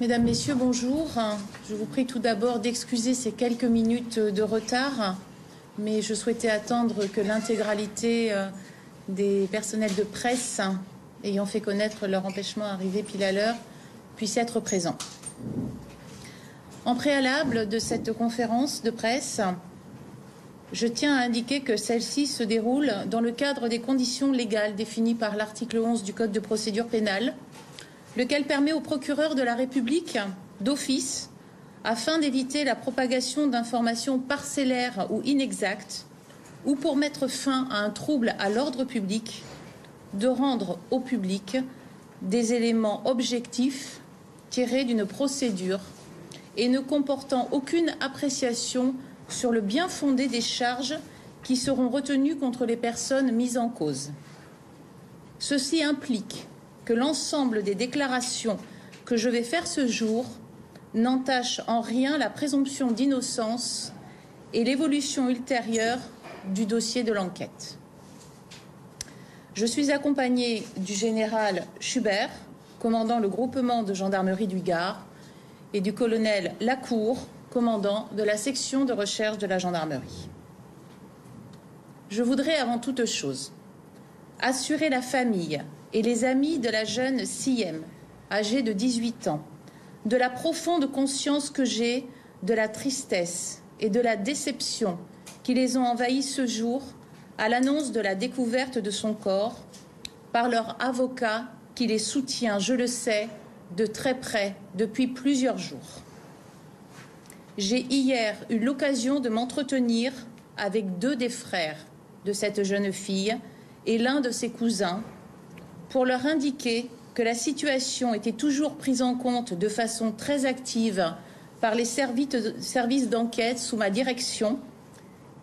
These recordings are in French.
Mesdames, Messieurs, bonjour. Je vous prie tout d'abord d'excuser ces quelques minutes de retard, mais je souhaitais attendre que l'intégralité des personnels de presse ayant fait connaître leur empêchement à arriver pile à l'heure puisse être présents. En préalable de cette conférence de presse, je tiens à indiquer que celle-ci se déroule dans le cadre des conditions légales définies par l'article 11 du Code de procédure pénale, lequel permet au procureur de la République, d'office, afin d'éviter la propagation d'informations parcellaires ou inexactes, ou pour mettre fin à un trouble à l'ordre public, de rendre au public des éléments objectifs tirés d'une procédure et ne comportant aucune appréciation sur le bien fondé des charges qui seront retenues contre les personnes mises en cause. Ceci implique que l'ensemble des déclarations que je vais faire ce jour n'entache en rien la présomption d'innocence et l'évolution ultérieure du dossier de l'enquête. Je suis accompagnée du général Schubert, commandant le groupement de gendarmerie du Gard, et du colonel Lacour, commandant de la section de recherche de la gendarmerie. Je voudrais avant toute chose assurer la famille et les amis de la jeune Siem, âgée de 18 ans, de la profonde conscience que j'ai de la tristesse et de la déception qui les ont envahis ce jour à l'annonce de la découverte de son corps par leur avocat qui les soutient, je le sais, de très près depuis plusieurs jours. J'ai hier eu l'occasion de m'entretenir avec deux des frères de cette jeune fille et l'un de ses cousins pour leur indiquer que la situation était toujours prise en compte de façon très active par les services d'enquête sous ma direction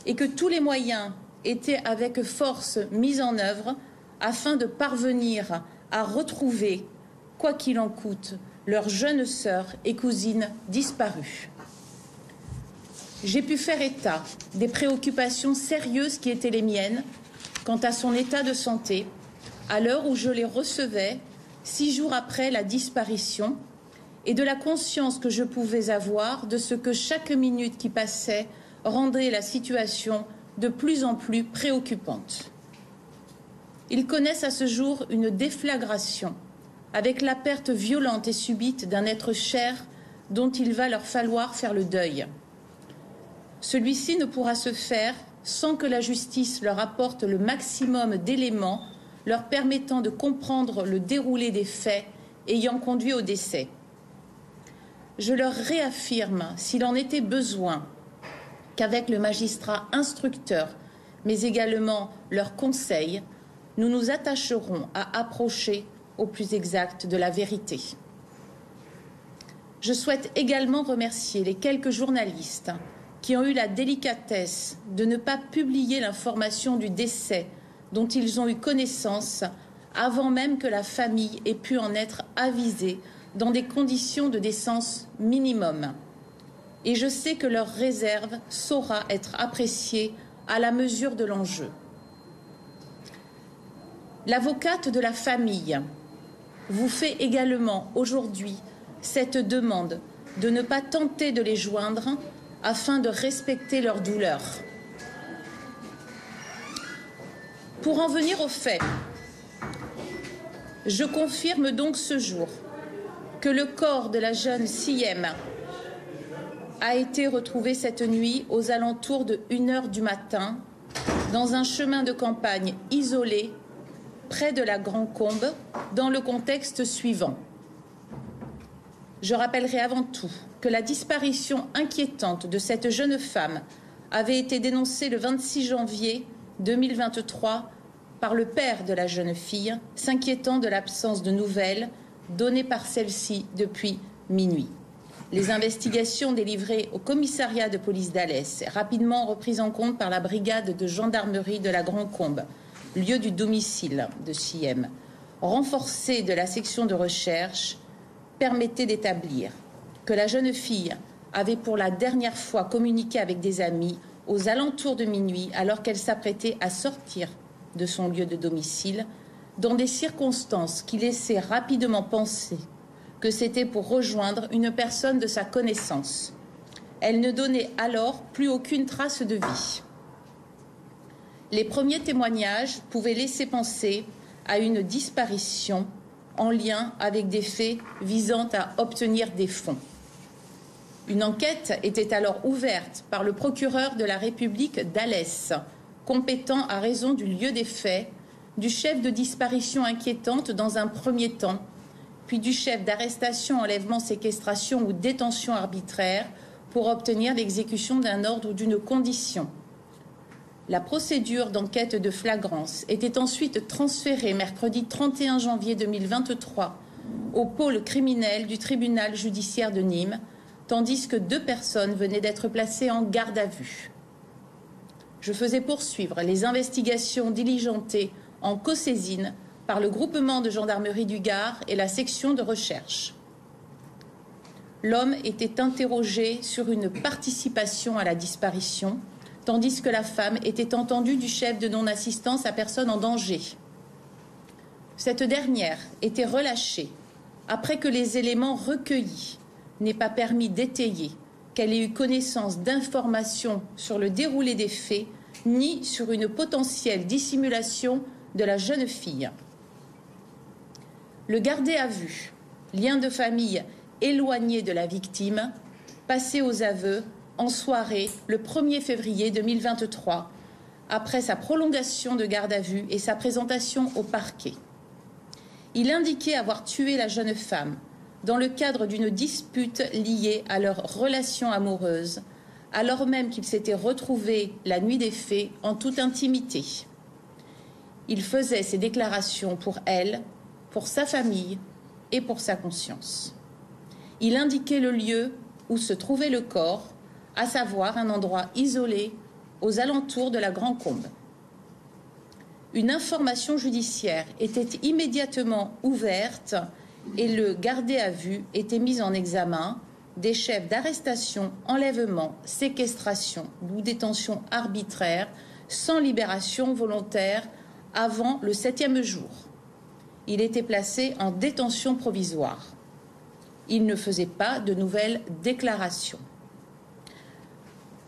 et que tous les moyens étaient avec force mis en œuvre afin de parvenir à retrouver, quoi qu'il en coûte, leur jeune sœur et cousine disparue. J'ai pu faire état des préoccupations sérieuses qui étaient les miennes quant à son état de santé, à l'heure où je les recevais, 6 jours après la disparition, et de la conscience que je pouvais avoir de ce que chaque minute qui passait rendait la situation de plus en plus préoccupante. Ils connaissent à ce jour une déflagration, avec la perte violente et subite d'un être cher dont il va leur falloir faire le deuil. Celui-ci ne pourra se faire sans que la justice leur apporte le maximum d'éléments leur permettant de comprendre le déroulé des faits ayant conduit au décès. Je leur réaffirme, s'il en était besoin, qu'avec le magistrat instructeur, mais également leurs conseils, nous nous attacherons à approcher au plus exact de la vérité. Je souhaite également remercier les quelques journalistes qui ont eu la délicatesse de ne pas publier l'information du décès dont ils ont eu connaissance avant même que la famille ait pu en être avisée dans des conditions de décence minimum. Et je sais que leur réserve saura être appréciée à la mesure de l'enjeu. L'avocate de la famille vous fait également aujourd'hui cette demande de ne pas tenter de les joindre afin de respecter leur douleur. Pour en venir aux faits, je confirme donc ce jour que le corps de la jeune Siem a été retrouvé cette nuit aux alentours de 1h du matin dans un chemin de campagne isolé près de la Grand Combe dans le contexte suivant. Je rappellerai avant tout que la disparition inquiétante de cette jeune femme avait été dénoncée le 26 janvier 2023 par le père de la jeune fille, s'inquiétant de l'absence de nouvelles données par celle-ci depuis minuit. Les investigations délivrées au commissariat de police d'Alès, rapidement reprises en compte par la brigade de gendarmerie de la Grand Combe, lieu du domicile de Siem, renforcée de la section de recherche, permettaient d'établir que la jeune fille avait pour la dernière fois communiqué avec des amis aux alentours de minuit alors qu'elle s'apprêtait à sortir de son lieu de domicile dans des circonstances qui laissaient rapidement penser que c'était pour rejoindre une personne de sa connaissance. Elle ne donnait alors plus aucune trace de vie. Les premiers témoignages pouvaient laisser penser à une disparition en lien avec des faits visant à obtenir des fonds. Une enquête était alors ouverte par le procureur de la République d'Alès, compétent à raison du lieu des faits, du chef de disparition inquiétante dans un premier temps, puis du chef d'arrestation, enlèvement, séquestration ou détention arbitraire pour obtenir l'exécution d'un ordre ou d'une condition. La procédure d'enquête de flagrance était ensuite transférée mercredi 31 janvier 2023 au pôle criminel du tribunal judiciaire de Nîmes, tandis que 2 personnes venaient d'être placées en garde à vue. Je faisais poursuivre les investigations diligentées en cosaisine par le groupement de gendarmerie du Gard et la section de recherche. L'homme était interrogé sur une participation à la disparition, tandis que la femme était entendue du chef de non-assistance à personne en danger. Cette dernière était relâchée après que les éléments recueillis n'aient pas permis d'étayer qu'elle ait eu connaissance d'informations sur le déroulé des faits ni sur une potentielle dissimulation de la jeune fille. Le gardé à vue, lien de famille éloigné de la victime, passé aux aveux en soirée le 1er février 2023, après sa prolongation de garde à vue et sa présentation au parquet. Il indiquait avoir tué la jeune femme dans le cadre d'une dispute liée à leur relation amoureuse, alors même qu'ils s'étaient retrouvés la nuit des faits en toute intimité. Il faisait ces déclarations pour elle, pour sa famille et pour sa conscience. Il indiquait le lieu où se trouvait le corps, à savoir un endroit isolé aux alentours de la Grande Combe. Une information judiciaire était immédiatement ouverte et le gardé à vue était mis en examen des chefs d'arrestation, enlèvement, séquestration ou détention arbitraire sans libération volontaire avant le 7e jour. Il était placé en détention provisoire. Il ne faisait pas de nouvelles déclarations.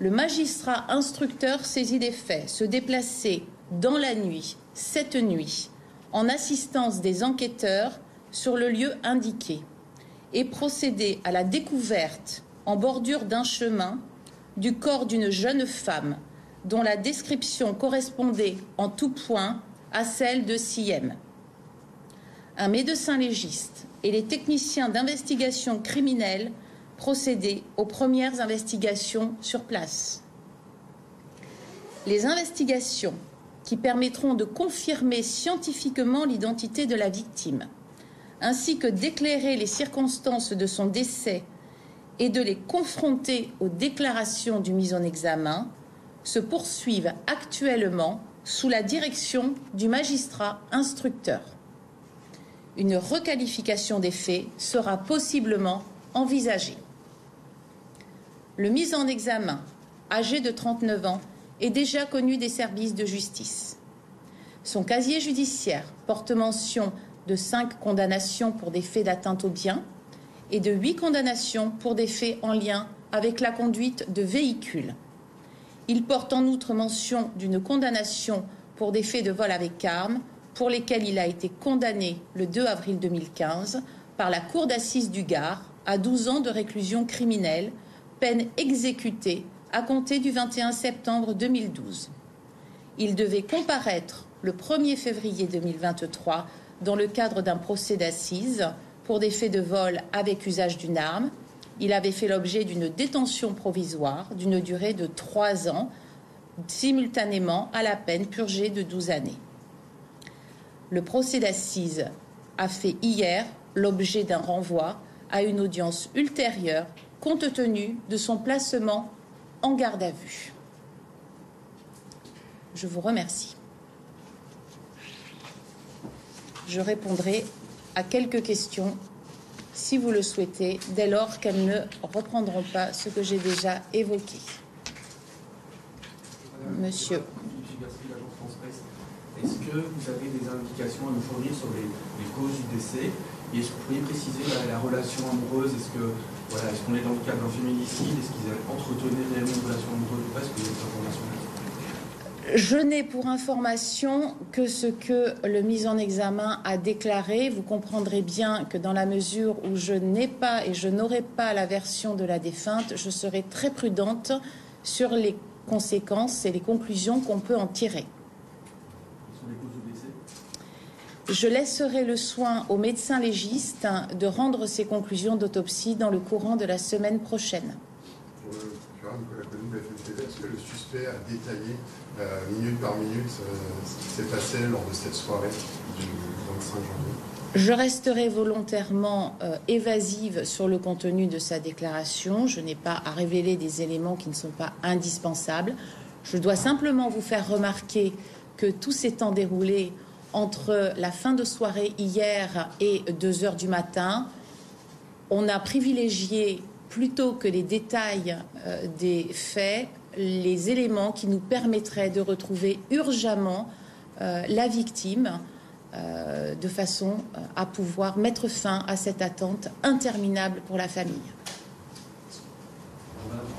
Le magistrat instructeur saisi des faits se déplaçait dans la nuit, cette nuit, en assistance des enquêteurs sur le lieu indiqué et procédait à la découverte en bordure d'un chemin du corps d'une jeune femme dont la description correspondait en tout point à celle de Siem. Un médecin légiste et les techniciens d'investigation criminelle procédaient aux premières investigations sur place. Les investigations qui permettront de confirmer scientifiquement l'identité de la victime, ainsi que d'éclairer les circonstances de son décès et de les confronter aux déclarations du mis en examen, se poursuivent actuellement sous la direction du magistrat instructeur. Une requalification des faits sera possiblement envisagée. Le mis en examen, âgé de 39 ans, est déjà connu des services de justice. Son casier judiciaire porte mention de 5 condamnations pour des faits d'atteinte aux biens et de 8 condamnations pour des faits en lien avec la conduite de véhicules. Il porte en outre mention d'une condamnation pour des faits de vol avec arme, pour lesquels il a été condamné le 2 avril 2015 par la Cour d'assises du Gard à 12 ans de réclusion criminelle, peine exécutée à compter du 21 septembre 2012. Il devait comparaître le 1er février 2023 dans le cadre d'un procès d'assises pour des faits de vol avec usage d'une arme. Il avait fait l'objet d'une détention provisoire d'une durée de 3 ans, simultanément à la peine purgée de 12 années. Le procès d'assises a fait hier l'objet d'un renvoi à une audience ultérieure compte tenu de son placement en garde à vue. Je vous remercie. Je répondrai à quelques questions, si vous le souhaitez, dès lors qu'elles ne reprendront pas ce que j'ai déjà évoqué. Monsieur. Est-ce que vous avez des indications à nous fournir sur les causes du décès Et est-ce que vous pourriez préciser la relation amoureuse? Est-ce qu'on est dans le cadre d'un féminicide? Est-ce qu'ils entretenaient réellement une relation amoureuse ou pas? Est-ce qu'il y a des informations là-dessus? Je n'ai pour information que ce que le mis en examen a déclaré. Vous comprendrez bien que dans la mesure où je n'ai pas et je n'aurai pas la version de la défunte, je serai très prudente sur les conséquences et les conclusions qu'on peut en tirer. Je laisserai le soin au médecin légiste de rendre ses conclusions d'autopsie dans le courant de la semaine prochaine. Pour le procureur Nicolas Colomb de la FNTV, est-ce que le suspect a détaillé minute par minute ce qui s'est passé lors de cette soirée du 25 janvier? Je resterai volontairement évasive sur le contenu de sa déclaration. Je n'ai pas à révéler des éléments qui ne sont pas indispensables. Je dois simplement vous faire remarquer que tout s'étant déroulé entre la fin de soirée hier et 2 heures du matin, on a privilégié, plutôt que les détails des faits, les éléments qui nous permettraient de retrouver urgemment la victime de façon à pouvoir mettre fin à cette attente interminable pour la famille.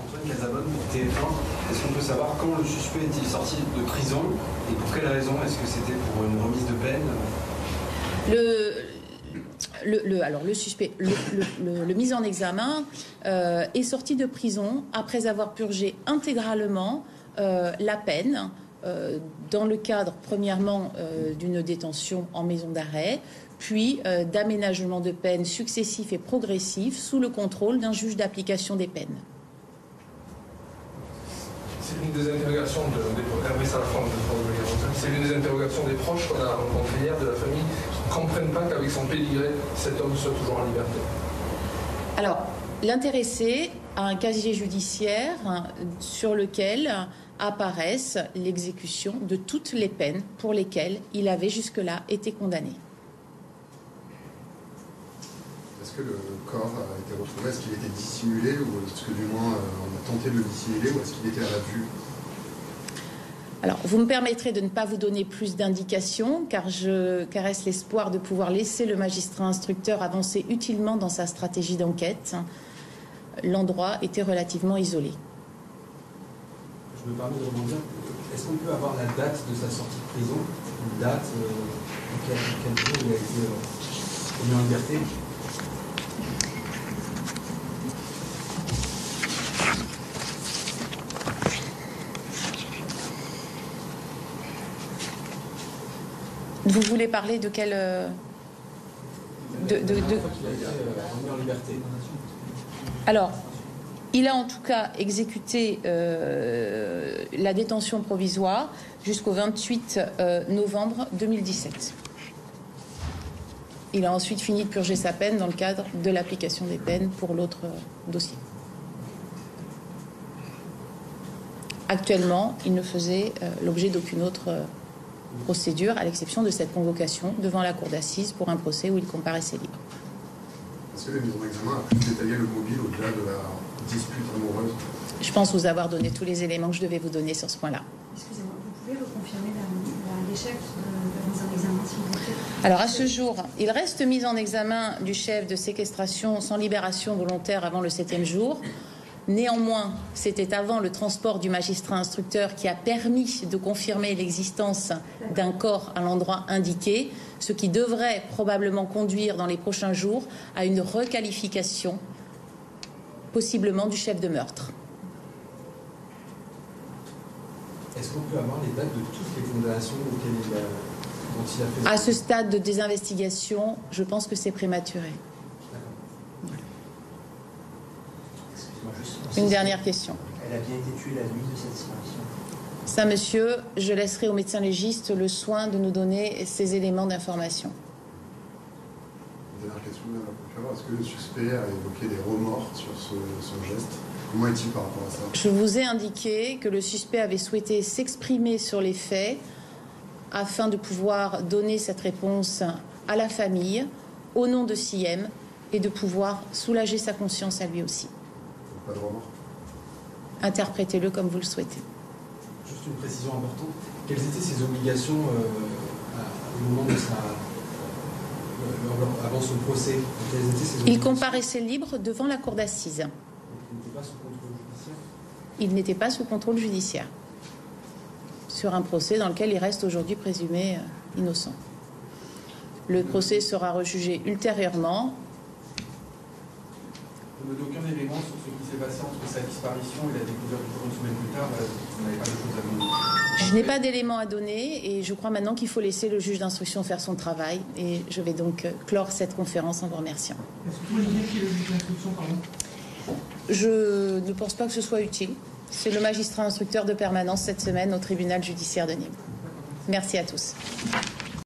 Antoine Casabonne pour TF1, est-ce qu'on peut savoir quand le suspect est-il sorti de prison et pour quelle raison? Est-ce que c'était pour une remise de peine? Le suspect, le mis en examen est sorti de prison après avoir purgé intégralement la peine dans le cadre, premièrement, d'une détention en maison d'arrêt, puis d'aménagement de peine successifs et progressifs sous le contrôle d'un juge d'application des peines. C'est l'une des interrogations c'est l'une des interrogations des proches qu'on a rencontrées hier, de la famille, qui ne comprennent pas qu'avec son pédigré, cet homme soit toujours en liberté. Alors, l'intéressé a un casier judiciaire sur lequel apparaissent l'exécution de toutes les peines pour lesquelles il avait jusque-là été condamné. Est-ce que le corps a été retrouvé? Est-ce qu'il était dissimulé ou est-ce que du moins on a tenté de le dissimuler ou est-ce qu'il était à la vue? Alors, vous me permettrez de ne pas vous donner plus d'indications car je caresse l'espoir de pouvoir laisser le magistrat instructeur avancer utilement dans sa stratégie d'enquête. L'endroit était relativement isolé. Je me permets de rebondir. Est-ce qu'on peut avoir la date de sa sortie de prison? Une date, quel jour il a été mis en liberté? Vous voulez parler de quel... Alors, il a en tout cas exécuté la détention provisoire jusqu'au 28 novembre 2017. Il a ensuite fini de purger sa peine dans le cadre de l'application des peines pour l'autre dossier. Actuellement, il ne faisait l'objet d'aucune autre procédure, à l'exception de cette convocation devant la cour d'assises pour un procès où il comparaissait libre. Est-ce que la mise en examen a pu détailler le mobile au-delà de la dispute amoureuse? Je pense vous avoir donné tous les éléments que je devais vous donner sur ce point-là. Excusez-moi, vous pouvez reconfirmer l'échec de la mise en examen, s'il vous plaît? Alors, à ce jour, il reste mis en examen du chef de séquestration sans libération volontaire avant le 7e jour. Néanmoins, c'était avant le transport du magistrat instructeur qui a permis de confirmer l'existence d'un corps à l'endroit indiqué, ce qui devrait probablement conduire dans les prochains jours à une requalification, possiblement du chef de meurtre. Est-ce qu'on peut avoir les dates de toutes les condamnations dont il a fait? À ce stade de désinvestigation, je pense que c'est prématuré. Une dernière question. Elle a bien été tuée la nuit de cette disparition. Ça, monsieur, je laisserai au médecin légiste le soin de nous donner ces éléments d'information. Dernière question, madame la procureure. Est-ce que le suspect a évoqué des remords sur son geste? Comment est-il par rapport à ça? Je vous ai indiqué que le suspect avait souhaité s'exprimer sur les faits afin de pouvoir donner cette réponse à la famille, au nom de SIEM, et de pouvoir soulager sa conscience à lui aussi. Pas de remords? Interprétez-le comme vous le souhaitez. Juste une précision importante. Quelles étaient ses obligations au moment de avant son procès, quelles étaient ses Il obligations? comparaissait libre devant la cour d'assises. Il n'était pas sous contrôle judiciaire? Il n'était pas sous contrôle judiciaire sur un procès dans lequel il reste aujourd'hui présumé innocent. Le procès sera rejugé ultérieurement. Vous n'avez aucun élément sur ce qui s'est passé entre sa disparition et la découverte du corps une semaine plus tard. Vous n'avez pas de choses à donner. Je n'ai pas d'éléments à donner et je crois maintenant qu'il faut laisser le juge d'instruction faire son travail. Et je vais donc clore cette conférence en vous remerciant. Est-ce que vous pouvez dire qui est le juge d'instruction, pardon? Je ne pense pas que ce soit utile. C'est le magistrat instructeur de permanence cette semaine au tribunal judiciaire de Nîmes. Merci à tous.